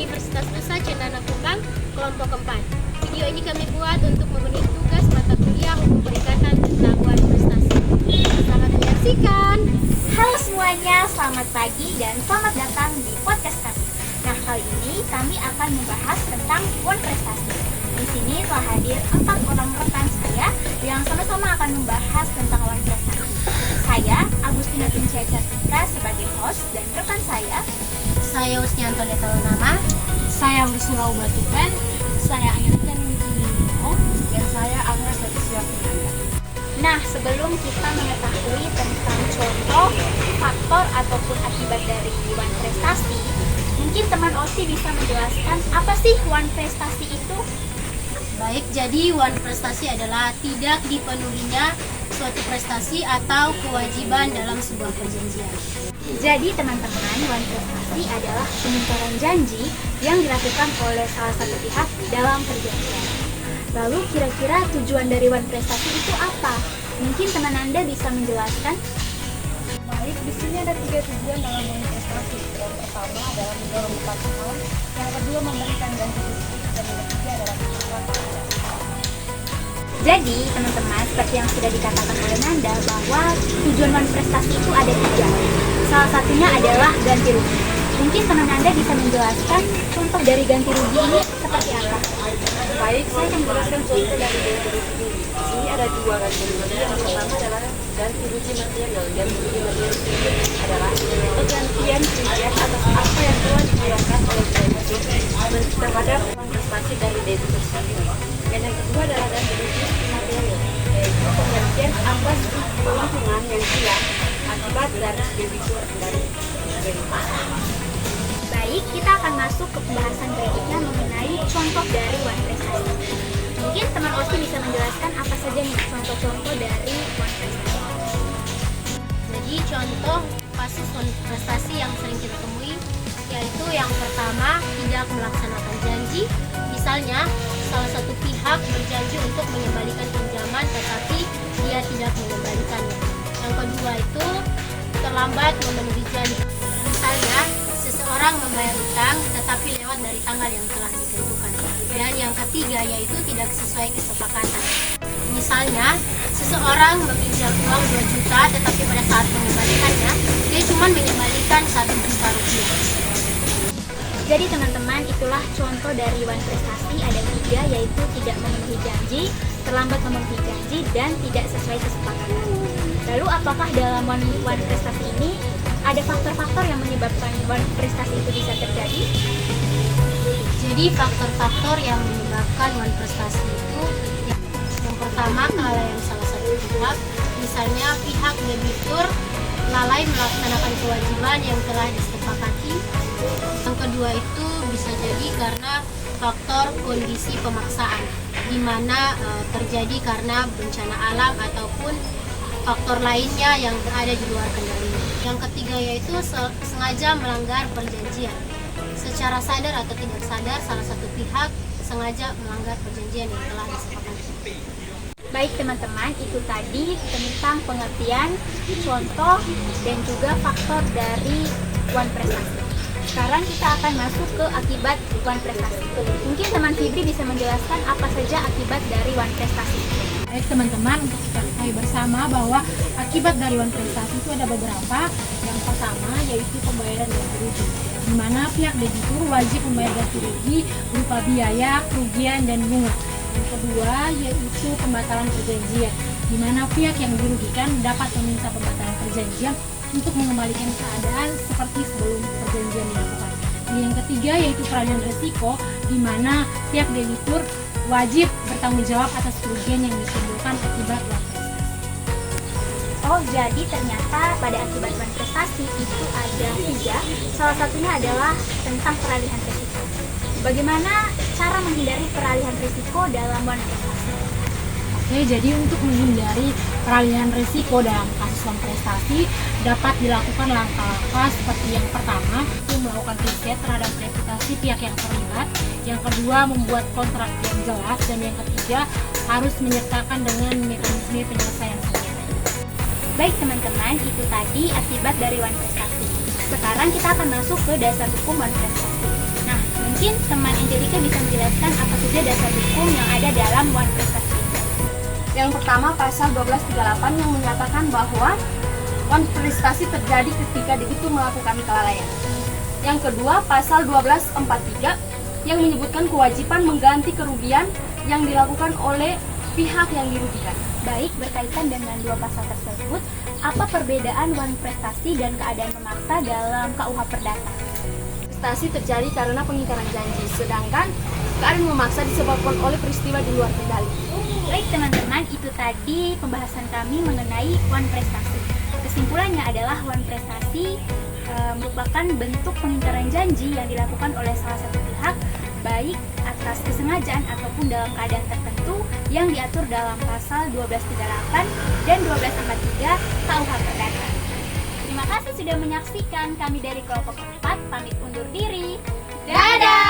Universitas Nusa Cendana Kumbang, kelompok keempat. Video ini kami buat untuk memenuhi tugas mata kuliah Hukum Perikatan tentang Wan Prestasi. Selamat menyaksikan. Halo semuanya, selamat pagi dan selamat datang di podcast kami. Nah, kali ini kami akan membahas tentang Wan Prestasi. Di sini telah hadir 4 orang rekan saya yang sama-sama akan membahas tentang Wan Prestasi. Saya, Agustina Tincia Cartika sebagai host, dan rekan Saya Usnianto Detalunama. Saya Wisnu Batupen, saya Ayatan Wijiminko, dan saya Agnes Leticia Pinanda. Nah, sebelum kita mengetahui tentang contoh, faktor, ataupun akibat dari Wan Prestasi, mungkin teman Osi bisa menjelaskan apa sih Wan Prestasi itu? Baik, jadi Wan Prestasi adalah tidak dipenuhinya suatu prestasi atau kewajiban dalam sebuah perjanjian. Jadi teman-teman, Wan Prestasi adalah pengingkaran janji yang dilakukan oleh salah satu pihak dalam perjanjian. Lalu kira-kira tujuan dari Wan Prestasi itu apa? Mungkin teman Anda bisa menjelaskan? Baik, di sini ada 3 tujuan dalam investasi. Yang pertama adalah mendorong pasangan, yang kedua memberikan ganti rugi, dan yang ketiga adalah menciptakan. Jadi teman-teman, seperti yang sudah dikatakan oleh Nanda bahwa tujuan Wan Prestasi itu ada 3. Salah satunya adalah ganti rugi. Mungkin teman Anda bisa menjelaskan contoh dari ganti rugi ini seperti apa? Baik, saya akan menjelaskan contoh dari ganti rugi. Di sini ada 2 ganti rugi. Yang pertama adalah ganti rugi material. Ganti rugi material ini adalah penggantian kerugian atas apa yang telah dikeluarkan oleh debitur terhadap uang prestasi dari debitur sendiri. Dan yang kedua adalah ganti rugi material, yaitu penggantian atas keuntungan yang hilang akibat dari debitur dari debitur. Baik, kita akan masuk ke pembahasan berikutnya mengenai contoh dari Wan Prestasi. Mungkin teman Osi bisa menjelaskan apa saja nih contoh-contoh dari Wan Prestasi. Jadi contoh kasus Wan Prestasi yang sering kita temui yaitu yang pertama, tidak melaksanakan janji. Misalnya, salah satu pihak berjanji untuk mengembalikan pinjaman tetapi dia tidak mengembalikannya. Yang kedua itu terlambat memenuhi janji. Misalnya, seseorang membayar utang tetapi lewat dari tanggal yang telah ditentukan. Dan yang ketiga yaitu tidak sesuai kesepakatan. Misalnya, seseorang meminjam uang 2 juta tetapi pada saat mengembalikannya, dia cuma mengembalikan 1 juta rupiah. Jadi teman-teman, itulah contoh dari Wan Prestasi. Ada 3, yaitu tidak memenuhi janji, terlambat memenuhi janji, dan tidak sesuai kesepakatan. Lalu apakah dalam Wan Prestasi ini ada faktor-faktor yang menyebabkan Wan Prestasi itu bisa terjadi? Jadi faktor-faktor yang menyebabkan Wan Prestasi itu yang pertama, kelalaian salah satu pihak. Misalnya pihak debitur lalai melaksanakan kewajiban yang telah disepakati. Yang kedua itu bisa jadi karena faktor kondisi pemaksaan, di mana terjadi karena bencana alam ataupun faktor lainnya yang berada di luar kendali. Yang ketiga yaitu sengaja melanggar perjanjian. Secara sadar atau tidak sadar, salah satu pihak sengaja melanggar perjanjian yang telah disepakati. Baik teman-teman, itu tadi tentang pengertian, contoh, dan juga faktor dari Wan Prestasi. Sekarang kita akan masuk ke akibat Wan Prestasi. Mungkin teman Fibri bisa menjelaskan apa saja akibat dari Wan Prestasi. Baik teman-teman, untuk kita ketahui bersama bahwa akibat dari Wan Prestasi itu ada beberapa. Yang pertama yaitu pembayaran ganti rugi, di mana pihak debitur wajib membayar ganti rugi berupa biaya, kerugian, dan bunga. Yang kedua yaitu pembatalan perjanjian, di mana pihak yang dirugikan dapat meminta pembatalan perjanjian untuk mengembalikan keadaan seperti sebelum perjanjian dilakukan. Dan yang ketiga yaitu peralihan risiko, di mana pihak debitur wajib bertanggung jawab atas kerugian yang ditimbulkan akibat Wan Prestasi. Oh, jadi ternyata pada akibat Wan Prestasi itu ada 3. Salah satunya adalah tentang peralihan risiko. Bagaimana cara menghindari peralihan risiko dalam Wan Prestasi? Oke, jadi untuk menghindari peralihan risiko dalam kasus Wan Prestasi dapat dilakukan langkah-langkah seperti yang pertama itu melakukan riset terhadap reputasi pihak yang terlibat, yang kedua membuat kontrak yang jelas, dan yang ketiga harus menyertakan dengan mekanisme penyelesaian sengketa. Baik teman-teman, itu tadi akibat dari Wan Prestasi. Sekarang kita akan masuk ke dasar hukum Wan Prestasi. Nah, Mungkin teman Angelika bisa menjelaskan apa saja dasar hukum yang ada dalam wan prestasi. Yang pertama pasal 1238 yang menyatakan bahwa wan prestasi terjadi ketika debitur melakukan kelalaian. Yang kedua pasal 1243 yang menyebutkan kewajiban mengganti kerugian yang dilakukan oleh pihak yang dirugikan. Baik, berkaitan dengan dua pasal tersebut, apa perbedaan wan prestasi dan keadaan memaksa dalam KUH Perdata? Prestasi terjadi karena pengingkaran janji, sedangkan keadaan memaksa disebabkan oleh peristiwa di luar kendali. Baik teman-teman, itu tadi pembahasan kami mengenai wan prestasi. Kesimpulannya adalah wan prestasi merupakan bentuk pengingkaran janji yang dilakukan oleh salah satu pihak, baik atas kesengajaan ataupun dalam keadaan tertentu yang diatur dalam pasal 1238 dan 1243 KUH Perdata. Terima kasih sudah menyaksikan. Kami dari kelompok 4 pamit undur diri. Dadah!